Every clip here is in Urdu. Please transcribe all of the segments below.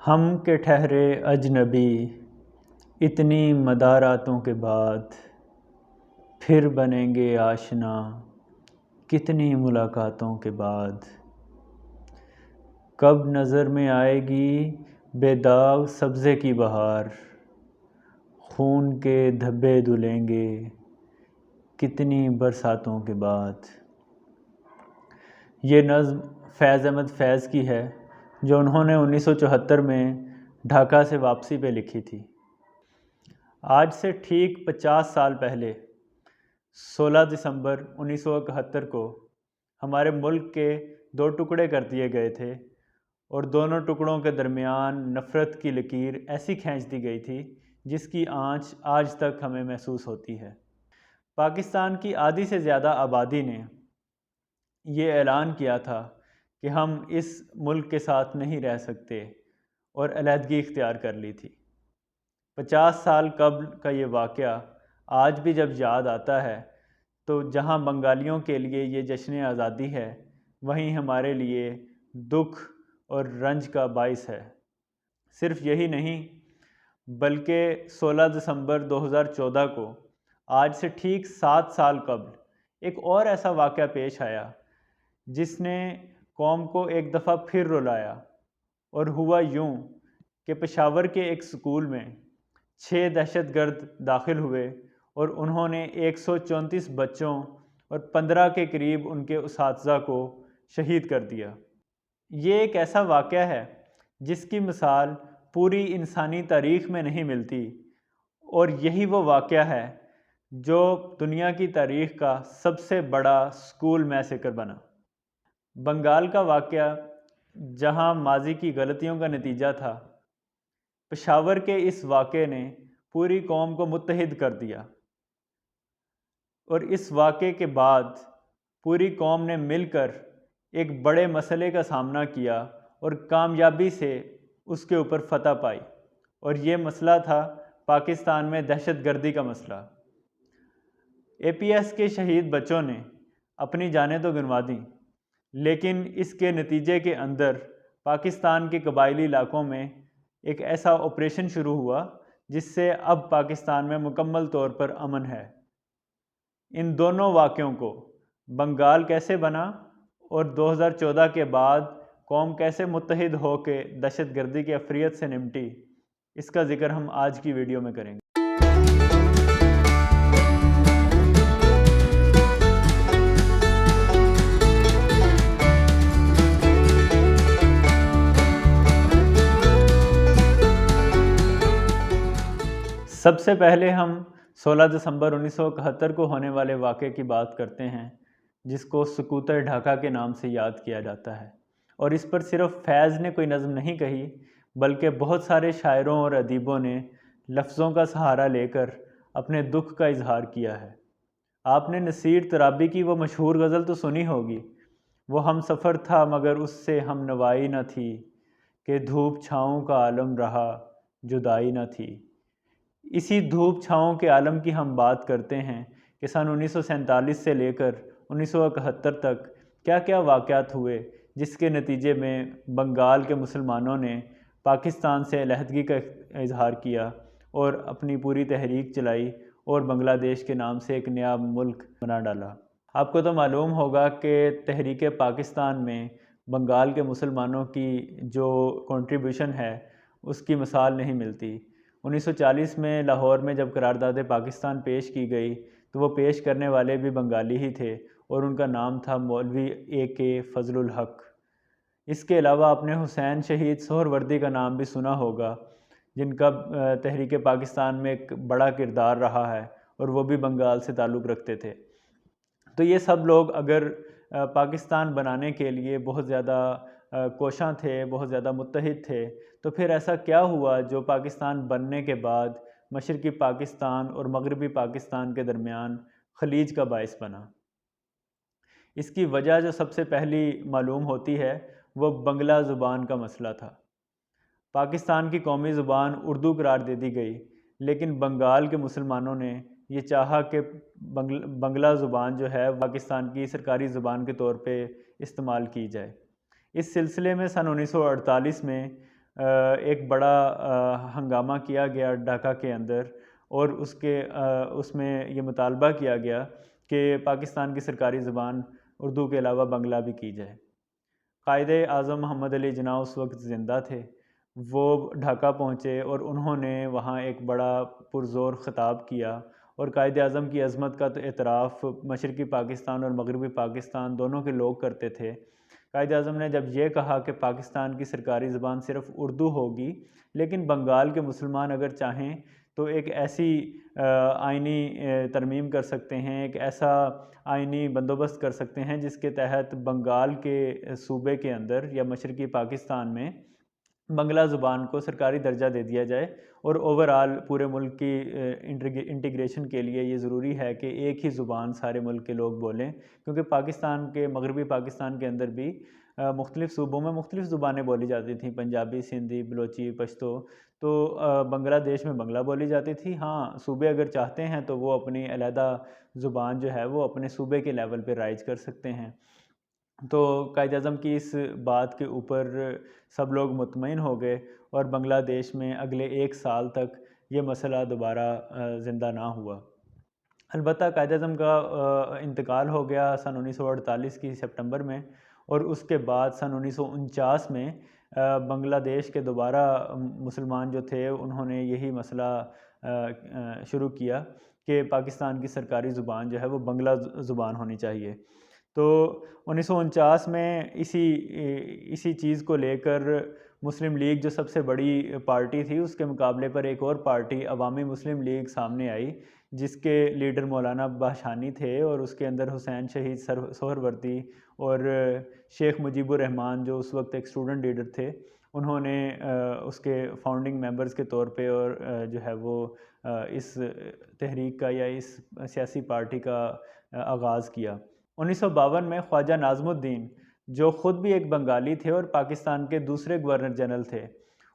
ہم کے ٹھہرے اجنبی اتنی مداراتوں کے بعد، پھر بنیں گے آشنا کتنی ملاقاتوں کے بعد۔ کب نظر میں آئے گی بے داغ سبزے کی بہار، خون کے دھبے دھلیں گے کتنی برساتوں کے بعد۔ یہ نظم فیض احمد فیض کی ہے، جو انہوں نے 1974 میں ڈھاکہ سے واپسی پہ لکھی تھی۔ آج سے ٹھیک 50 سال پہلے 16 دسمبر 1971 کو ہمارے ملک کے 2 ٹکڑے کر دیے گئے تھے، اور دونوں ٹکڑوں کے درمیان نفرت کی لکیر ایسی کھینچ دی گئی تھی جس کی آنچ آج تک ہمیں محسوس ہوتی ہے۔ پاکستان کی آدھی سے زیادہ آبادی نے یہ اعلان کیا تھا کہ ہم اس ملک کے ساتھ نہیں رہ سکتے، اور علیحدگی اختیار کر لی تھی۔ 50 سال قبل کا یہ واقعہ آج بھی جب یاد آتا ہے تو جہاں بنگالیوں کے لیے یہ جشن آزادی ہے، وہیں ہمارے لیے دکھ اور رنج کا باعث ہے۔ صرف یہی نہیں بلکہ 16 دسمبر 2014 کو آج سے ٹھیک 7 سال قبل ایک اور ایسا واقعہ پیش آیا جس نے قوم کو ایک دفعہ پھر رلایا، اور ہوا یوں کہ پشاور کے ایک سکول میں 6 دہشت گرد داخل ہوئے اور انہوں نے 134 بچوں اور 15 کے قریب ان کے اساتذہ کو شہید کر دیا۔ یہ ایک ایسا واقعہ ہے جس کی مثال پوری انسانی تاریخ میں نہیں ملتی، اور یہی وہ واقعہ ہے جو دنیا کی تاریخ کا سب سے بڑا سکول میسیکر بنا۔ بنگال کا واقعہ جہاں ماضی کی غلطیوں کا نتیجہ تھا، پشاور کے اس واقعے نے پوری قوم کو متحد کر دیا، اور اس واقعے کے بعد پوری قوم نے مل کر ایک بڑے مسئلے کا سامنا کیا اور کامیابی سے اس کے اوپر فتح پائی، اور یہ مسئلہ تھا پاکستان میں دہشت گردی کا مسئلہ۔ APS کے شہید بچوں نے اپنی جانیں تو گنوا دیں، لیکن اس کے نتیجے کے اندر پاکستان کے قبائلی علاقوں میں ایک ایسا آپریشن شروع ہوا جس سے اب پاکستان میں مکمل طور پر امن ہے۔ ان دونوں واقعوں کو، بنگال کیسے بنا اور 2014 کے بعد قوم کیسے متحد ہو کے دہشت گردی کی عفریت سے نمٹی، اس کا ذکر ہم آج کی ویڈیو میں کریں گے۔ سب سے پہلے ہم 16 دسمبر 1971 کو ہونے والے واقعے کی بات کرتے ہیں، جس کو سقوط ڈھاکہ کے نام سے یاد کیا جاتا ہے، اور اس پر صرف فیض نے کوئی نظم نہیں کہی بلکہ بہت سارے شاعروں اور ادیبوں نے لفظوں کا سہارا لے کر اپنے دکھ کا اظہار کیا ہے۔ آپ نے نصیر ترابی کی وہ مشہور غزل تو سنی ہوگی، وہ ہم سفر تھا مگر اس سے ہم نوائی نہ تھی، کہ دھوپ چھاؤں کا عالم رہا جدائی نہ تھی۔ اسی دھوپ چھاؤں کے عالم کی ہم بات کرتے ہیں کہ سن 1947 سے لے کر 1971 تک کیا کیا واقعات ہوئے، جس کے نتیجے میں بنگال کے مسلمانوں نے پاکستان سے علیحدگی کا اظہار کیا اور اپنی پوری تحریک چلائی اور بنگلہ دیش کے نام سے ایک نیا ملک بنا ڈالا۔ آپ کو تو معلوم ہوگا کہ تحریک پاکستان میں بنگال کے مسلمانوں کی جو کنٹریبیوشن ہے اس کی مثال نہیں ملتی۔ 1940 میں لاہور میں جب قرارداد پاکستان پیش کی گئی تو وہ پیش کرنے والے بھی بنگالی ہی تھے، اور ان کا نام تھا مولوی AK فضل الحق۔ اس کے علاوہ آپ نے حسین شہید سہروردی کا نام بھی سنا ہوگا، جن کا تحریک پاکستان میں ایک بڑا کردار رہا ہے، اور وہ بھی بنگال سے تعلق رکھتے تھے۔ تو یہ سب لوگ اگر پاکستان بنانے کے لیے بہت زیادہ کوشاں تھے، بہت زیادہ متحد تھے، تو پھر ایسا کیا ہوا جو پاکستان بننے کے بعد مشرقی پاکستان اور مغربی پاکستان کے درمیان خلیج کا باعث بنا؟ اس کی وجہ جو سب سے پہلی معلوم ہوتی ہے وہ بنگلہ زبان کا مسئلہ تھا۔ پاکستان کی قومی زبان اردو قرار دے دی گئی، لیکن بنگال کے مسلمانوں نے یہ چاہا کہ بنگلہ زبان جو ہے پاکستان کی سرکاری زبان کے طور پہ استعمال کی جائے۔ اس سلسلے میں سن 1948 میں ایک بڑا ہنگامہ کیا گیا ڈھاکہ کے اندر، اور اس میں یہ مطالبہ کیا گیا کہ پاکستان کی سرکاری زبان اردو کے علاوہ بنگلہ بھی کی جائے۔ قائد اعظم محمد علی جناح اس وقت زندہ تھے، وہ ڈھاکہ پہنچے اور انہوں نے وہاں ایک بڑا پرزور خطاب کیا، اور قائد اعظم کی عظمت کا تو اعتراف مشرقی پاکستان اور مغربی پاکستان دونوں کے لوگ کرتے تھے۔ قائد اعظم نے جب یہ کہا کہ پاکستان کی سرکاری زبان صرف اردو ہوگی، لیکن بنگال کے مسلمان اگر چاہیں تو ایک ایسی آئینی ترمیم کر سکتے ہیں، ایک ایسا آئینی بندوبست کر سکتے ہیں جس کے تحت بنگال کے صوبے کے اندر یا مشرقی پاکستان میں بنگلہ زبان کو سرکاری درجہ دے دیا جائے، اور اوورآل پورے ملک کی انٹیگریشن کے لیے یہ ضروری ہے کہ ایک ہی زبان سارے ملک کے لوگ بولیں، کیونکہ پاکستان کے مغربی پاکستان کے اندر بھی مختلف صوبوں میں مختلف زبانیں بولی جاتی تھیں، پنجابی، سندھی، بلوچی، پشتو، تو بنگلہ دیش میں بنگلہ بولی جاتی تھی۔ ہاں، صوبے اگر چاہتے ہیں تو وہ اپنی علیحدہ زبان جو ہے وہ اپنے صوبے کے لیول پہ رائج کر سکتے ہیں۔ تو قائد اعظم کی اس بات کے اوپر سب لوگ مطمئن ہو گئے، اور بنگلہ دیش میں اگلے 1 سال تک یہ مسئلہ دوبارہ زندہ نہ ہوا۔ البتہ قائد اعظم کا انتقال ہو گیا سن 1948 کی سپٹمبر میں، اور اس کے بعد سن 1949 میں بنگلہ دیش کے دوبارہ مسلمان جو تھے انہوں نے یہی مسئلہ شروع کیا کہ پاکستان کی سرکاری زبان جو ہے وہ بنگلہ زبان ہونی چاہیے۔ تو 1949 میں اسی چیز کو لے کر مسلم لیگ جو سب سے بڑی پارٹی تھی، اس کے مقابلے پر ایک اور پارٹی عوامی مسلم لیگ سامنے آئی، جس کے لیڈر مولانا باشانی تھے، اور اس کے اندر حسین شہید سہروردی اور شیخ مجیب الرحمان جو اس وقت ایک اسٹوڈنٹ لیڈر تھے، انہوں نے اس کے فاؤنڈنگ ممبرز کے طور پہ اور جو ہے وہ اس تحریک کا یا اس سیاسی پارٹی کا آغاز کیا۔ 1952 میں خواجہ ناظم الدین، جو خود بھی ایک بنگالی تھے اور پاکستان کے دوسرے گورنر جنرل تھے،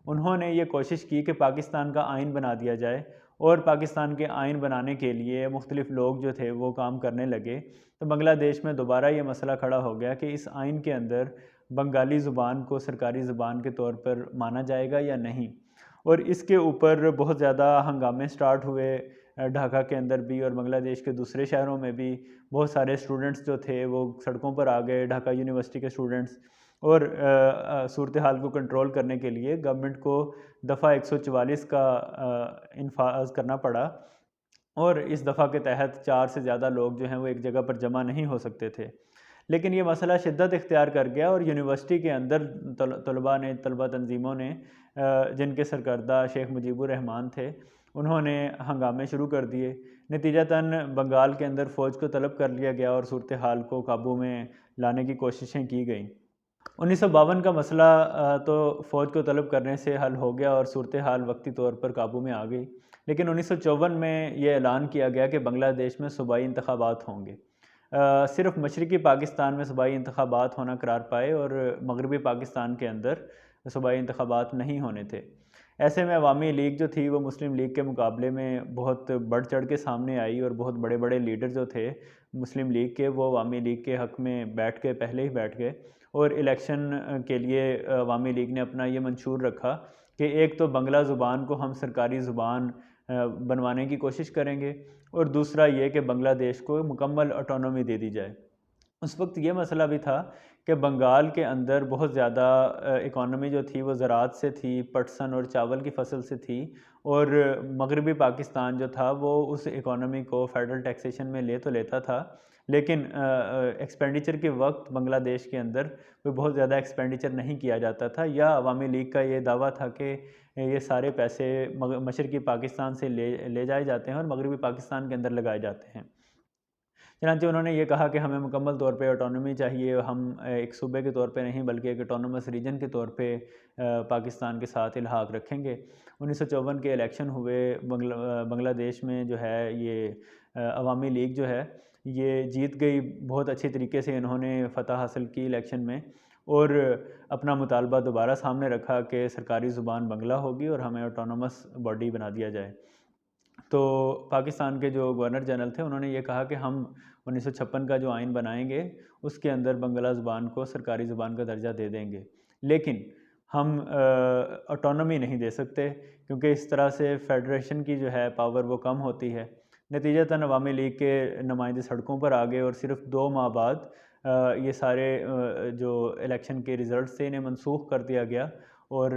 انہوں نے یہ کوشش کی کہ پاکستان کا آئین بنا دیا جائے، اور پاکستان کے آئین بنانے کے لیے مختلف لوگ جو تھے وہ کام کرنے لگے۔ تو بنگلہ دیش میں دوبارہ یہ مسئلہ کھڑا ہو گیا کہ اس آئین کے اندر بنگالی زبان کو سرکاری زبان کے طور پر مانا جائے گا یا نہیں، اور اس کے اوپر بہت زیادہ ہنگامے سٹارٹ ہوئے ڈھاکہ کے اندر بھی، اور بنگلہ دیش کے دوسرے شہروں میں بھی بہت سارے اسٹوڈنٹس جو تھے وہ سڑکوں پر آ گئے، ڈھاکہ یونیورسٹی کے اسٹوڈنٹس، اور صورتحال کو کنٹرول کرنے کے لیے گورنمنٹ کو دفعہ 144 کا انفاذ کرنا پڑا، اور اس دفعہ کے تحت 4 سے زیادہ لوگ جو ہیں وہ ایک جگہ پر جمع نہیں ہو سکتے تھے۔ لیکن یہ مسئلہ شدت اختیار کر گیا، اور یونیورسٹی کے اندر طلبہ تنظیموں نے جن کے سرکردہ شیخ مجیب الرحمان تھے، انہوں نے ہنگامے شروع کر دیے۔ نتیجتاً بنگال کے اندر فوج کو طلب کر لیا گیا، اور صورتحال کو قابو میں لانے کی کوششیں کی گئیں۔ 1952 کا مسئلہ تو فوج کو طلب کرنے سے حل ہو گیا، اور صورتحال وقتی طور پر قابو میں آ گئی، لیکن 1954 میں یہ اعلان کیا گیا کہ بنگلہ دیش میں صوبائی انتخابات ہوں گے۔ صرف مشرقی پاکستان میں صوبائی انتخابات ہونا قرار پائے، اور مغربی پاکستان کے اندر صوبائی انتخابات نہیں ہونے تھے۔ ایسے میں عوامی لیگ جو تھی وہ مسلم لیگ کے مقابلے میں بہت بڑھ چڑھ کے سامنے آئی، اور بہت بڑے بڑے لیڈر جو تھے مسلم لیگ کے وہ عوامی لیگ کے حق میں بیٹھ گئے، پہلے ہی بیٹھ گئے، اور الیکشن کے لیے عوامی لیگ نے اپنا یہ منشور رکھا کہ ایک تو بنگلہ زبان کو ہم سرکاری زبان بنوانے کی کوشش کریں گے، اور دوسرا یہ کہ بنگلہ دیش کو مکمل آٹونومی دے دی جائے۔ اس وقت یہ مسئلہ بھی تھا کہ بنگال کے اندر بہت زیادہ اکانومی جو تھی وہ زراعت سے تھی، پٹسن اور چاول کی فصل سے تھی، اور مغربی پاکستان جو تھا وہ اس اکانومی کو فیڈرل ٹیکسیشن میں لے تو لیتا تھا، لیکن ایکسپینڈیچر کے وقت بنگلہ دیش کے اندر کوئی بہت زیادہ ایکسپینڈیچر نہیں کیا جاتا تھا، یا عوامی لیگ کا یہ دعویٰ تھا کہ یہ سارے پیسے مشرقی پاکستان سے لے جائے جاتے ہیں اور مغربی پاکستان کے اندر لگائے جاتے ہیں۔ چنانچہ انہوں نے یہ کہا کہ ہمیں مکمل طور پہ آٹونومی چاہیے، ہم ایک صوبے کے طور پہ نہیں بلکہ ایک آٹونومس ریجن کے طور پہ پاکستان کے ساتھ الحاق رکھیں گے۔ 1954 کے الیکشن ہوئے بنگلہ دیش میں جو ہے یہ عوامی لیگ جو ہے یہ جیت گئی، بہت اچھی طریقے سے انہوں نے فتح حاصل کی الیکشن میں، اور اپنا مطالبہ دوبارہ سامنے رکھا کہ سرکاری زبان بنگلہ ہوگی اور ہمیں آٹونومس باڈی بنا دیا جائے۔ تو پاکستان کے جو گورنر جنرل تھے انہوں نے یہ کہا کہ ہم 1956 کا جو آئین بنائیں گے اس کے اندر بنگلہ زبان کو سرکاری زبان کا درجہ دے دیں گے، لیکن ہم آٹونومی نہیں دے سکتے، کیونکہ اس طرح سے فیڈریشن کی جو ہے پاور وہ کم ہوتی ہے۔ نتیجتاً عوامی لیگ کے نمائندے سڑکوں پر آ گئے اور صرف 2 ماہ بعد یہ سارے جو الیکشن کے رزلٹس تھے انہیں منسوخ کر دیا گیا، اور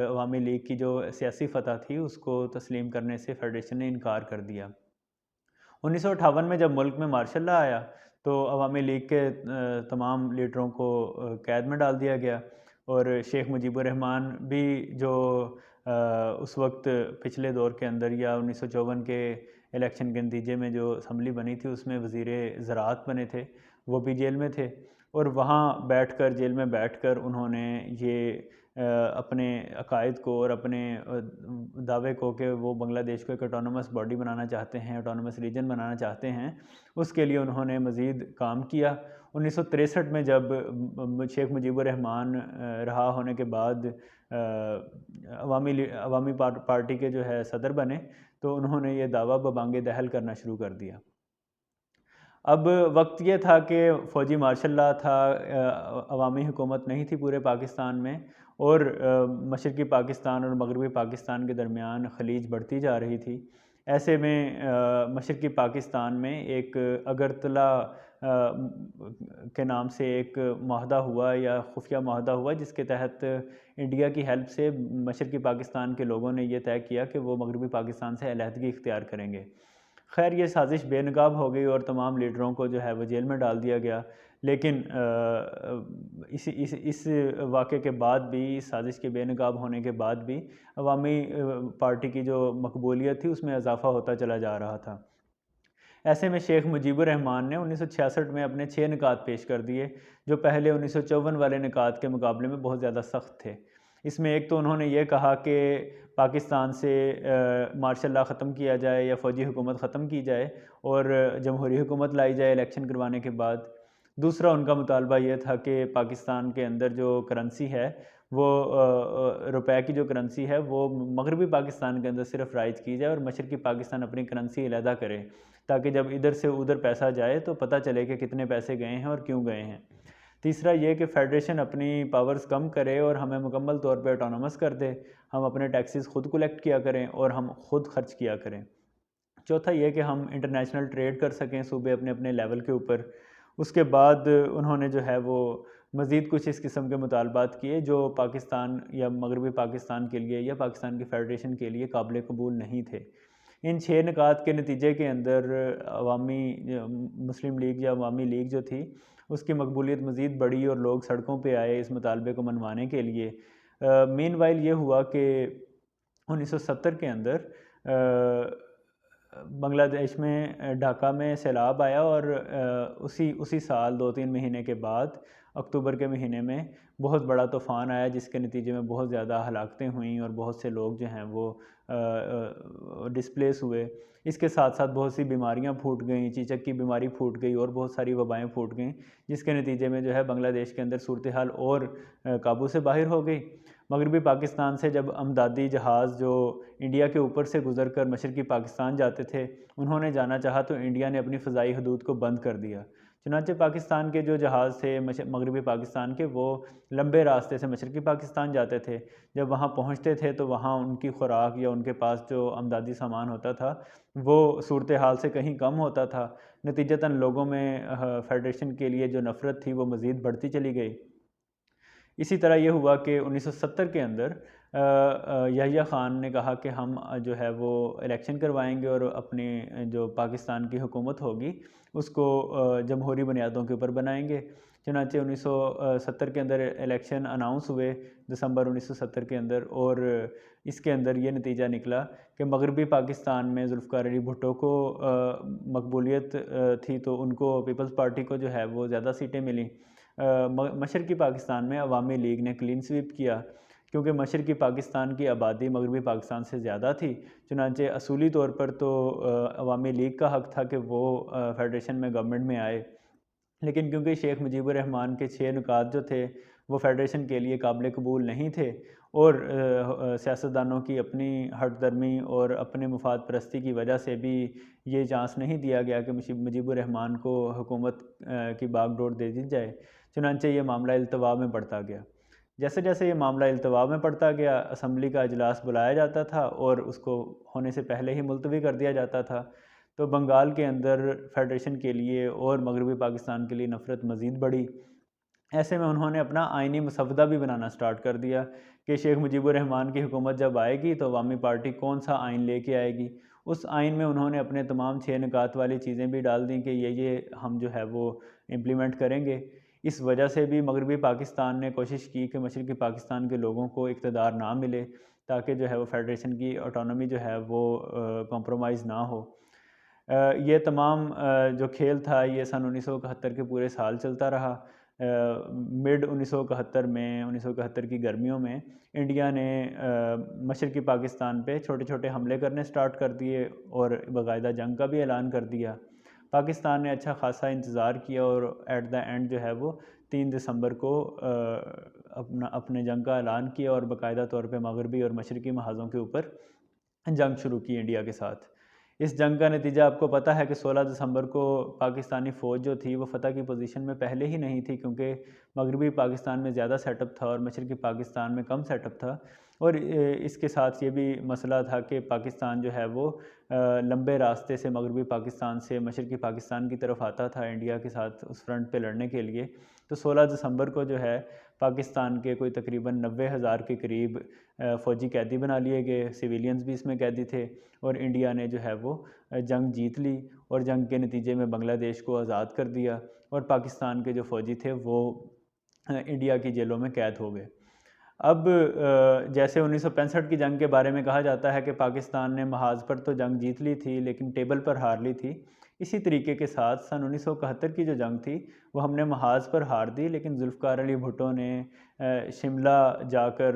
عوامی لیگ کی جو سیاسی فتح تھی اس کو تسلیم کرنے سے فیڈریشن نے انکار کر دیا۔ 1958 میں جب ملک میں مارشل لا آیا تو عوامی لیگ کے تمام لیڈروں کو قید میں ڈال دیا گیا، اور شیخ مجیب الرحمن بھی جو اس وقت پچھلے دور کے اندر یا 1954 کے الیکشن کے نتیجے میں جو اسمبلی بنی تھی اس میں وزیر زراعت بنے تھے، وہ بھی جیل میں تھے، اور وہاں بیٹھ کر جیل میں بیٹھ کر انہوں نے یہ اپنے عقائد کو اور اپنے دعوے کو کہ وہ بنگلہ دیش کو ایک آٹونومس باڈی بنانا چاہتے ہیں، آٹونومس ریجن بنانا چاہتے ہیں، اس کے لیے انہوں نے مزید کام کیا۔ 1963 میں جب شیخ مجیب الرحمن رہا ہونے کے بعد عوامی پارٹی کے جو ہے صدر بنے تو انہوں نے یہ دعویٰ ببانگ دہل کرنا شروع کر دیا۔ اب وقت یہ تھا کہ فوجی مارشل لا تھا، عوامی حکومت نہیں تھی پورے پاکستان میں، اور مشرقی پاکستان اور مغربی پاکستان کے درمیان خلیج بڑھتی جا رہی تھی۔ ایسے میں مشرقی پاکستان میں ایک اگرتلا کے نام سے ایک معاہدہ ہوا یا خفیہ معاہدہ ہوا، جس کے تحت انڈیا کی ہیلپ سے مشرقی پاکستان کے لوگوں نے یہ طے کیا کہ وہ مغربی پاکستان سے علیحدگی اختیار کریں گے۔ خیر یہ سازش بے نقاب ہو گئی اور تمام لیڈروں کو جو ہے وہ جیل میں ڈال دیا گیا، لیکن اس واقعے کے بعد بھی، اس سازش کے بے نقاب ہونے کے بعد بھی عوامی پارٹی کی جو مقبولیت تھی اس میں اضافہ ہوتا چلا جا رہا تھا۔ ایسے میں شیخ مجیب الرحمن نے 1966 میں اپنے 6 نکات پیش کر دیے، جو پہلے 1954 والے نکات کے مقابلے میں بہت زیادہ سخت تھے۔ اس میں ایک تو انہوں نے یہ کہا کہ پاکستان سے مارشل لا ختم کیا جائے یا فوجی حکومت ختم کی جائے اور جمہوری حکومت لائی جائے الیکشن کروانے کے بعد۔ دوسرا ان کا مطالبہ یہ تھا کہ پاکستان کے اندر جو کرنسی ہے وہ روپے کی جو کرنسی ہے وہ مغربی پاکستان کے اندر صرف رائج کی جائے اور مشرقی پاکستان اپنی کرنسی علیحدہ کرے، تاکہ جب ادھر سے ادھر پیسہ جائے تو پتہ چلے کہ کتنے پیسے گئے ہیں اور کیوں گئے ہیں۔ تیسرا یہ کہ فیڈریشن اپنی پاورز کم کرے اور ہمیں مکمل طور پہ آٹونومس کر دے، ہم اپنے ٹیکسز خود کلیکٹ کیا کریں اور ہم خود خرچ کیا کریں۔ چوتھا یہ کہ ہم انٹرنیشنل ٹریڈ کر سکیں صوبے اپنے اپنے لیول کے اوپر۔ اس کے بعد انہوں نے جو ہے وہ مزید کچھ اس قسم کے مطالبات کیے جو پاکستان یا مغربی پاکستان کے لیے یا پاکستان کی فیڈریشن کے لیے قابل قبول نہیں تھے۔ ان 6 نکات کے نتیجے کے اندر عوامی مسلم لیگ یا عوامی لیگ جو تھی اس کی مقبولیت مزید بڑھی اور لوگ سڑکوں پہ آئے اس مطالبے کو منوانے کے لیے۔ مین وائل یہ ہوا کہ 1970 کے اندر بنگلہ دیش میں ڈھاکہ میں سیلاب آیا، اور اسی سال 2-3 مہینے کے بعد اکتوبر کے مہینے میں بہت بڑا طوفان آیا، جس کے نتیجے میں بہت زیادہ ہلاکتیں ہوئیں اور بہت سے لوگ جو ہیں وہ ڈسپلیس ہوئے۔ اس کے ساتھ ساتھ بہت سی بیماریاں پھوٹ گئیں، چیچک کی بیماری پھوٹ گئی اور بہت ساری وبائیں پھوٹ گئیں، جس کے نتیجے میں جو ہے بنگلہ دیش کے اندر صورتحال اور قابو سے باہر ہو گئی۔ مغربی پاکستان سے جب امدادی جہاز جو انڈیا کے اوپر سے گزر کر مشرقی پاکستان جاتے تھے انہوں نے جانا چاہا تو انڈیا نے اپنی فضائی حدود کو بند کر دیا، چنانچہ پاکستان کے جو جہاز تھے مغربی پاکستان کے وہ لمبے راستے سے مشرقی پاکستان جاتے تھے۔ جب وہاں پہنچتے تھے تو وہاں ان کی خوراک یا ان کے پاس جو امدادی سامان ہوتا تھا وہ صورتحال سے کہیں کم ہوتا تھا، نتیجتاً لوگوں میں فیڈریشن کے لیے جو نفرت تھی وہ مزید بڑھتی چلی گئی۔ اسی طرح یہ ہوا کہ 1970 کے اندر یحییٰ خان نے کہا کہ ہم جو ہے وہ الیکشن کروائیں گے اور اپنی جو پاکستان کی حکومت ہوگی اس کو جمہوری بنیادوں کے اوپر بنائیں گے۔ چنانچہ 1970 کے اندر الیکشن اناؤنس ہوئے دسمبر 1970 کے اندر، اور اس کے اندر یہ نتیجہ نکلا کہ مغربی پاکستان میں ذوالفقار علی بھٹو کو مقبولیت تھی تو ان کو پیپلز پارٹی کو جو ہے وہ زیادہ سیٹیں ملیں۔ مشرقی پاکستان میں عوامی لیگ نے کلین سویپ کیا، کیونکہ مشرقی پاکستان کی آبادی مغربی پاکستان سے زیادہ تھی، چنانچہ اصولی طور پر تو عوامی لیگ کا حق تھا کہ وہ فیڈریشن میں گورنمنٹ میں آئے، لیکن کیونکہ شیخ مجیب الرحمن کے 6 نکات جو تھے وہ فیڈریشن کے لیے قابل قبول نہیں تھے، اور سیاستدانوں کی اپنی ہٹ درمی اور اپنے مفاد پرستی کی وجہ سے بھی یہ چانس نہیں دیا گیا کہ مجیب الرحمن کو حکومت کی باغ ڈور دے دی جائے، چنانچہ یہ معاملہ التوا میں بڑھتا گیا۔ جیسے جیسے یہ معاملہ التوا میں پڑتا گیا، اسمبلی کا اجلاس بلایا جاتا تھا اور اس کو ہونے سے پہلے ہی ملتوی کر دیا جاتا تھا، تو بنگال کے اندر فیڈریشن کے لیے اور مغربی پاکستان کے لیے نفرت مزید بڑھی۔ ایسے میں انہوں نے اپنا آئینی مسودہ بھی بنانا سٹارٹ کر دیا کہ شیخ مجیب الرحمان کی حکومت جب آئے گی تو عوامی پارٹی کون سا آئین لے کے آئے گی۔ اس آئین میں انہوں نے اپنے تمام 6 نکات والی چیزیں بھی ڈال دیں کہ یہ ہم جو ہے وہ امپلیمنٹ کریں گے۔ اس وجہ سے بھی مغربی پاکستان نے کوشش کی کہ مشرقی پاکستان کے لوگوں کو اقتدار نہ ملے، تاکہ جو ہے وہ فیڈریشن کی آٹونومی جو ہے وہ کمپرومائز نہ ہو۔ یہ تمام جو کھیل تھا یہ سن 1971 کے پورے سال چلتا رہا۔ مڈ 1971 میں 1971 کی گرمیوں میں انڈیا نے مشرقی پاکستان پہ چھوٹے چھوٹے حملے کرنے سٹارٹ کر دیے اور باقاعدہ جنگ کا بھی اعلان کر دیا۔ پاکستان نے اچھا خاصا انتظار کیا اور ایٹ دا اینڈ جو ہے وہ 3 دسمبر کو اپنے جنگ کا اعلان کیا اور باقاعدہ طور پہ مغربی اور مشرقی محاذوں کے اوپر جنگ شروع کی انڈیا کے ساتھ۔ اس جنگ کا نتیجہ آپ کو پتہ ہے کہ 16 دسمبر کو پاکستانی فوج جو تھی وہ فتح کی پوزیشن میں پہلے ہی نہیں تھی، کیونکہ مغربی پاکستان میں زیادہ سیٹ اپ تھا اور مشرقی پاکستان میں کم سیٹ اپ تھا، اور اس کے ساتھ یہ بھی مسئلہ تھا کہ پاکستان جو ہے وہ لمبے راستے سے مغربی پاکستان سے مشرقی پاکستان کی طرف آتا تھا انڈیا کے ساتھ اس فرنٹ پہ لڑنے کے لیے۔ تو 16 دسمبر کو جو ہے پاکستان کے کوئی تقریباً 90,000 کے قریب فوجی قیدی بنا لیے گئے، سویلینز بھی اس میں قیدی تھے، اور انڈیا نے جو ہے وہ جنگ جیت لی اور جنگ کے نتیجے میں بنگلہ دیش کو آزاد کر دیا، اور پاکستان کے جو فوجی تھے وہ انڈیا کی جیلوں میں قید ہو گئے۔ اب جیسے 1965 کی جنگ کے بارے میں کہا جاتا ہے کہ پاکستان نے محاذ پر تو جنگ جیت لی تھی لیکن ٹیبل پر ہار لی تھی، اسی طریقے کے ساتھ سن 1971 کی جو جنگ تھی وہ ہم نے محاذ پر ہار دی، لیکن ذوالفقار علی بھٹو نے شملہ جا کر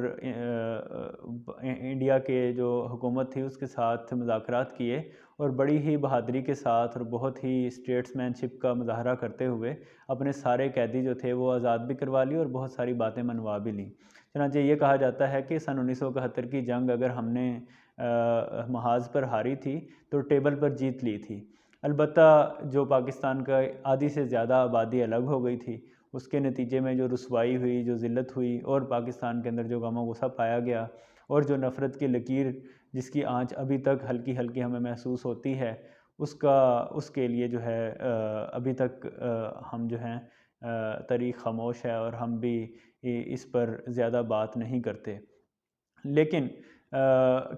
انڈیا کے جو حکومت تھی اس کے ساتھ مذاکرات کیے اور بڑی ہی بہادری کے ساتھ اور بہت ہی اسٹیٹس مین شپ کا مظاہرہ کرتے ہوئے اپنے سارے قیدی جو تھے وہ آزاد بھی کروا لی اور بہت ساری باتیں منوا بھی لیں۔ چنانچہ یہ کہا جاتا ہے کہ سن 1971 کی جنگ اگر ہم نے محاذ پر ہاری تھی تو ٹیبل پر جیت لی تھی۔ البتہ جو پاکستان کا آدھی سے زیادہ آبادی الگ ہو گئی تھی، اس کے نتیجے میں جو رسوائی ہوئی، جو ذلت ہوئی، اور پاکستان کے اندر جو غم و غصہ پایا گیا اور جو نفرت کی لکیر جس کی آنچ ابھی تک ہلکی ہلکی ہمیں محسوس ہوتی ہے، اس کے لیے جو ہے ابھی تک ہم جو ہیں تاریخ خاموش ہے اور ہم بھی اس پر زیادہ بات نہیں کرتے۔ لیکن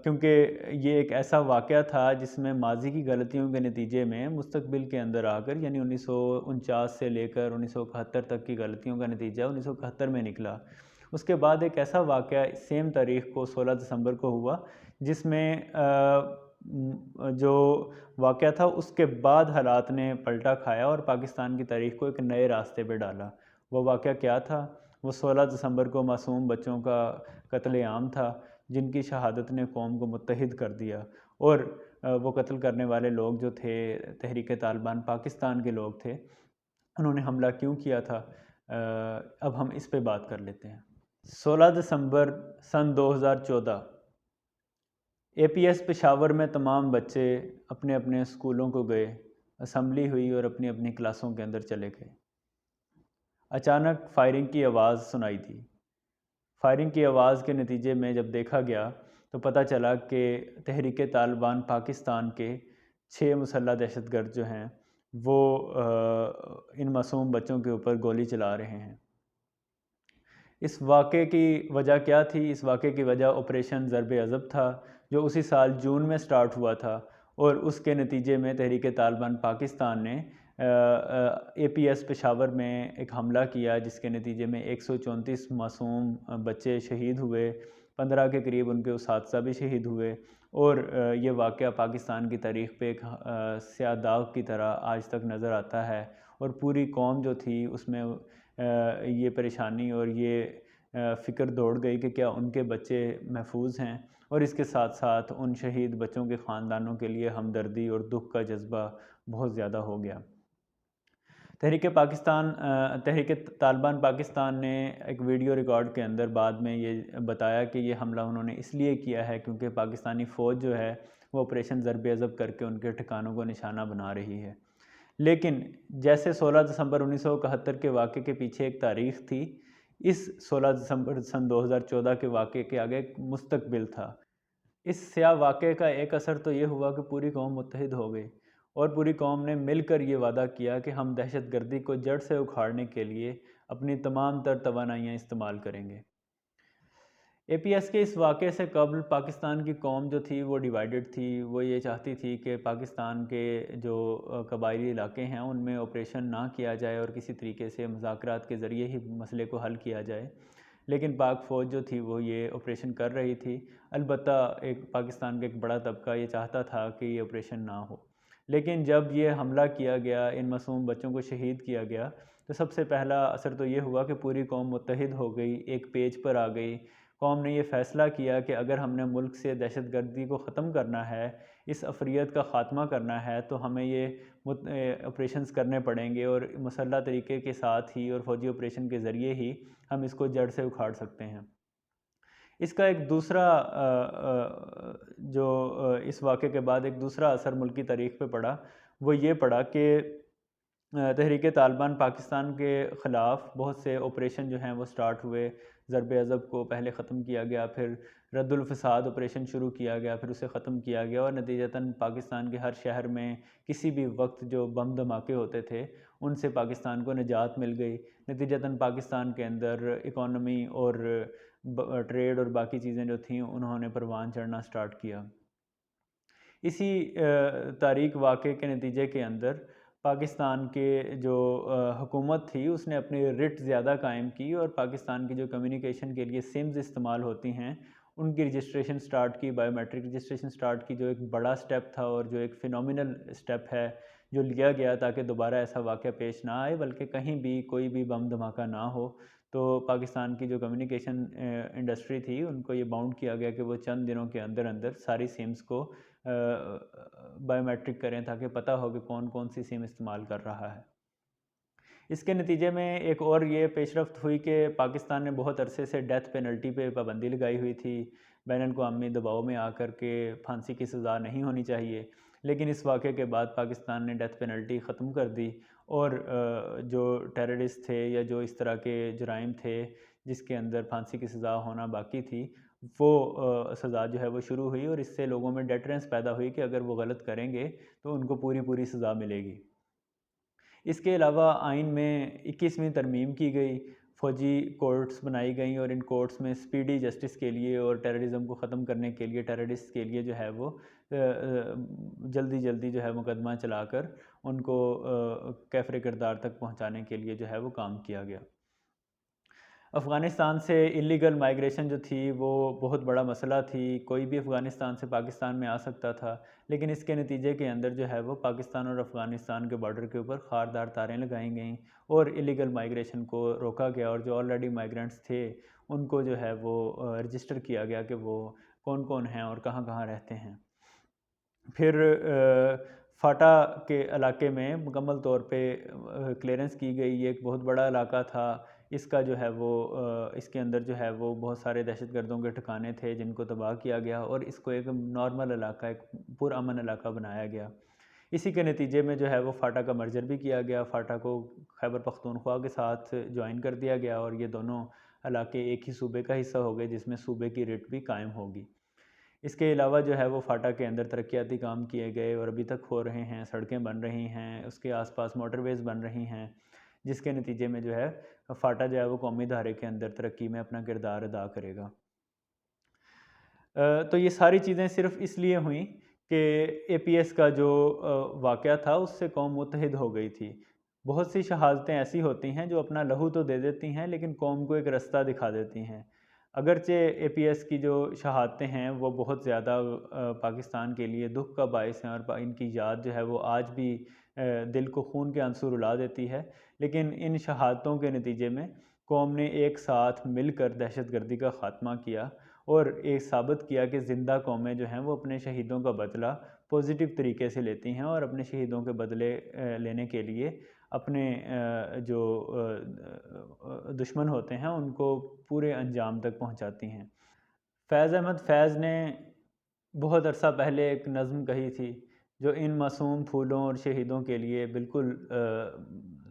کیونکہ یہ ایک ایسا واقعہ تھا جس میں ماضی کی غلطیوں کے نتیجے میں مستقبل کے اندر آ کر، یعنی 1949 سے لے کر 1971 تک کی غلطیوں کا نتیجہ 1971 میں نکلا۔ اس کے بعد ایک ایسا واقعہ سیم تاریخ کو 16 دسمبر کو ہوا جس میں جو واقعہ تھا اس کے بعد حالات نے پلٹا کھایا اور پاکستان کی تاریخ کو ایک نئے راستے پہ ڈالا۔ وہ واقعہ کیا تھا؟ وہ 16 دسمبر کو معصوم بچوں کا قتل عام تھا جن کی شہادت نے قوم کو متحد کر دیا، اور وہ قتل کرنے والے لوگ جو تھے تحریک طالبان پاکستان کے لوگ تھے۔ انہوں نے حملہ کیوں کیا تھا؟ اب ہم اس پہ بات کر لیتے ہیں۔ 16 دسمبر سن 2014 اے پی ایس پشاور میں تمام بچے اپنے اپنے اسکولوں کو گئے، اسمبلی ہوئی اور اپنی اپنی کلاسوں کے اندر چلے گئے۔ اچانک فائرنگ کی آواز سنائی دی۔ فائرنگ کی آواز کے نتیجے میں جب دیکھا گیا تو پتہ چلا کہ تحریک طالبان پاکستان کے 6 مسلح دہشت گرد جو ہیں وہ ان معصوم بچوں کے اوپر گولی چلا رہے ہیں۔ اس واقعے کی وجہ کیا تھی؟ اس واقعے کی وجہ آپریشن ضرب عضب تھا جو اسی سال جون میں سٹارٹ ہوا تھا، اور اس کے نتیجے میں تحریک طالبان پاکستان نے اے پی ایس پشاور میں ایک حملہ کیا جس کے نتیجے میں 134 معصوم بچے شہید ہوئے، 15 کے قریب ان کے اساتذہ بھی شہید ہوئے، اور یہ واقعہ پاکستان کی تاریخ پہ ایک سیاہ داغ کی طرح آج تک نظر آتا ہے، اور پوری قوم جو تھی اس میں یہ پریشانی اور یہ فکر دوڑ گئی کہ کیا ان کے بچے محفوظ ہیں، اور اس کے ساتھ ساتھ ان شہید بچوں کے خاندانوں کے لیے ہمدردی اور دکھ کا جذبہ بہت زیادہ ہو گیا۔ تحریک طالبان پاکستان نے ایک ویڈیو ریکارڈ کے اندر بعد میں یہ بتایا کہ یہ حملہ انہوں نے اس لیے کیا ہے کیونکہ پاکستانی فوج جو ہے وہ آپریشن ضرب عضب کر کے ان کے ٹھکانوں کو نشانہ بنا رہی ہے۔ لیکن جیسے 16 دسمبر 1971 کے واقعے کے پیچھے ایک تاریخ تھی، اس 16 دسمبر سن 2014 کے واقعے کے آگے ایک مستقبل تھا۔ اس سیاہ واقعے کا ایک اثر تو یہ ہوا کہ پوری قوم متحد ہو گئی اور پوری قوم نے مل کر یہ وعدہ کیا کہ ہم دہشت گردی کو جڑ سے اکھاڑنے کے لیے اپنی تمام تر توانائیاں استعمال کریں گے۔ اے پی ایس کے اس واقعے سے قبل پاکستان کی قوم جو تھی وہ ڈیوائیڈڈ تھی۔ وہ یہ چاہتی تھی کہ پاکستان کے جو قبائلی علاقے ہیں ان میں آپریشن نہ کیا جائے اور کسی طریقے سے مذاکرات کے ذریعے ہی مسئلے کو حل کیا جائے، لیکن پاک فوج جو تھی وہ یہ آپریشن کر رہی تھی۔ البتہ ایک پاکستان کا ایک بڑا طبقہ یہ چاہتا تھا کہ یہ آپریشن نہ ہو، لیکن جب یہ حملہ کیا گیا، ان معصوم بچوں کو شہید کیا گیا، تو سب سے پہلا اثر تو یہ ہوا کہ پوری قوم متحد ہو گئی، ایک پیج پر آ گئی۔ قوم نے یہ فیصلہ کیا کہ اگر ہم نے ملک سے دہشت گردی کو ختم کرنا ہے، اس عفریت کا خاتمہ کرنا ہے، تو ہمیں یہ آپریشنز کرنے پڑیں گے، اور مسلح طریقے کے ساتھ ہی اور فوجی آپریشن کے ذریعے ہی ہم اس کو جڑ سے اکھاڑ سکتے ہیں۔ اس کا ایک دوسرا جو اس واقعے کے بعد ایک دوسرا اثر ملکی تاریخ پہ پڑا، وہ یہ پڑا کہ تحریک طالبان پاکستان کے خلاف بہت سے آپریشن جو ہیں وہ سٹارٹ ہوئے۔ ضرب عضب کو پہلے ختم کیا گیا، پھر رد الفساد آپریشن شروع کیا گیا، پھر اسے ختم کیا گیا، اور نتیجتاً پاکستان کے ہر شہر میں کسی بھی وقت جو بم دھماکے ہوتے تھے ان سے پاکستان کو نجات مل گئی۔ نتیجتاً پاکستان کے اندر اکانومی اور ٹریڈ اور باقی چیزیں جو تھیں انہوں نے پروان چڑھنا سٹارٹ کیا۔ اسی تاریک واقعے کے نتیجے کے اندر پاکستان کے جو حکومت تھی اس نے اپنی رٹ زیادہ قائم کی، اور پاکستان کی جو کمیونیکیشن کے لیے سمز استعمال ہوتی ہیں ان کی رجسٹریشن سٹارٹ کی، بائیو میٹرک رجسٹریشن سٹارٹ کی، جو ایک بڑا سٹیپ تھا اور جو ایک فینومینل سٹیپ ہے جو لیا گیا تاکہ دوبارہ ایسا واقعہ پیش نہ آئے، بلکہ کہیں بھی کوئی بھی بم دھماکہ نہ ہو۔ تو پاکستان کی جو کمیونیکیشن انڈسٹری تھی ان کو یہ باؤنڈ کیا گیا کہ وہ چند دنوں کے اندر اندر ساری سمز کو بائیو میٹرک کریں تاکہ پتہ ہو کہ کون کون سی سم استعمال کر رہا ہے۔ اس کے نتیجے میں ایک اور یہ پیش رفت ہوئی کہ پاکستان نے بہت عرصے سے ڈیتھ پینلٹی پہ پابندی لگائی ہوئی تھی، بین الاقوامی دباؤ میں آ کر کے پھانسی کی سزا نہیں ہونی چاہیے، لیکن اس واقعے کے بعد پاکستان نے ڈیتھ پینلٹی ختم کر دی، اور جو ٹیررسٹ تھے یا جو اس طرح کے جرائم تھے جس کے اندر پھانسی کی سزا ہونا باقی تھی، وہ سزا جو ہے وہ شروع ہوئی، اور اس سے لوگوں میں ڈیٹرنس پیدا ہوئی کہ اگر وہ غلط کریں گے تو ان کو پوری سزا ملے گی۔ اس کے علاوہ آئین میں 21ویں ترمیم کی گئی، فوجی کورٹس بنائی گئیں، اور ان کورٹس میں سپیڈی جسٹس کے لیے اور ٹیررزم کو ختم کرنے کے لیے ٹیررسٹ کے لیے جو ہے وہ جلدی جو ہے مقدمہ چلا کر ان کو کیفر کردار تک پہنچانے کے لیے جو ہے وہ کام کیا گیا۔ افغانستان سے اللیگل مائیگریشن جو تھی وہ بہت بڑا مسئلہ تھی، کوئی بھی افغانستان سے پاکستان میں آ سکتا تھا، لیکن اس کے نتیجے کے اندر جو ہے وہ پاکستان اور افغانستان کے بارڈر کے اوپر خاردار تاریں لگائیں گئیں اور اللیگل مائیگریشن کو روکا گیا، اور جو آلریڈی مائیگرنٹس تھے ان کو جو ہے وہ رجسٹر کیا گیا کہ وہ کون کون ہیں اور کہاں کہاں رہتے ہیں۔ پھر فاٹا کے علاقے میں مکمل طور پہ کلیئرنس کی گئی، یہ ایک بہت بڑا علاقہ تھا، اس کا جو ہے وہ اس کے اندر جو ہے وہ بہت سارے دہشت گردوں کے ٹھکانے تھے جن کو تباہ کیا گیا، اور اس کو ایک نارمل علاقہ، ایک پرامن علاقہ بنایا گیا۔ اسی کے نتیجے میں جو ہے وہ فاٹا کا مرجر بھی کیا گیا، فاٹا کو خیبر پختونخوا کے ساتھ جوائن کر دیا گیا، اور یہ دونوں علاقے ایک ہی صوبے کا حصہ ہو گئے جس میں صوبے کی رٹ بھی قائم ہوگی۔ اس کے علاوہ جو ہے وہ فاٹا کے اندر ترقیاتی کام کیے گئے اور ابھی تک ہو رہے ہیں، سڑکیں بن رہی ہیں، اس کے آس پاس موٹر ویز بن رہی ہیں، جس کے نتیجے میں جو ہے فاٹا جو ہے وہ قومی دھارے کے اندر ترقی میں اپنا کردار ادا کرے گا۔ تو یہ ساری چیزیں صرف اس لیے ہوئیں کہ اے پی ایس کا جو واقعہ تھا اس سے قوم متحد ہو گئی تھی۔ بہت سی شہادتیں ایسی ہوتی ہیں جو اپنا لہو تو دے دیتی ہیں لیکن قوم کو ایک رستہ دکھا دیتی ہیں۔ اگرچہ اے پی ایس کی جو شہادتیں ہیں وہ بہت زیادہ پاکستان کے لیے دکھ کا باعث ہیں، اور ان کی یاد جو ہے وہ آج بھی دل کو خون کے عنصر رلا دیتی ہے، لیکن ان شہادتوں کے نتیجے میں قوم نے ایک ساتھ مل کر دہشت گردی کا خاتمہ کیا، اور ایک ثابت کیا کہ زندہ قومیں جو ہیں وہ اپنے شہیدوں کا بدلہ پازیٹیو طریقے سے لیتی ہیں، اور اپنے شہیدوں کے بدلے لینے کے لیے اپنے جو دشمن ہوتے ہیں ان کو پورے انجام تک پہنچاتی ہیں۔ فیض احمد فیض نے بہت عرصہ پہلے ایک نظم کہی تھی جو ان معصوم پھولوں اور شہیدوں کے لیے بالکل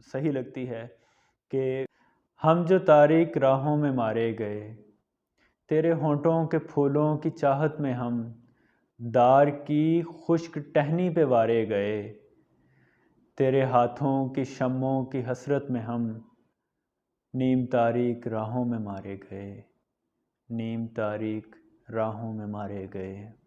صحیح لگتی ہے کہ ہم جو تاریک راہوں میں مارے گئے، تیرے ہونٹوں کے پھولوں کی چاہت میں ہم دار کی خشک ٹہنی پہ وارے گئے، تیرے ہاتھوں کی شموں کی حسرت میں ہم نیم تاریک راہوں میں مارے گئے، نیم تاریک راہوں میں مارے گئے۔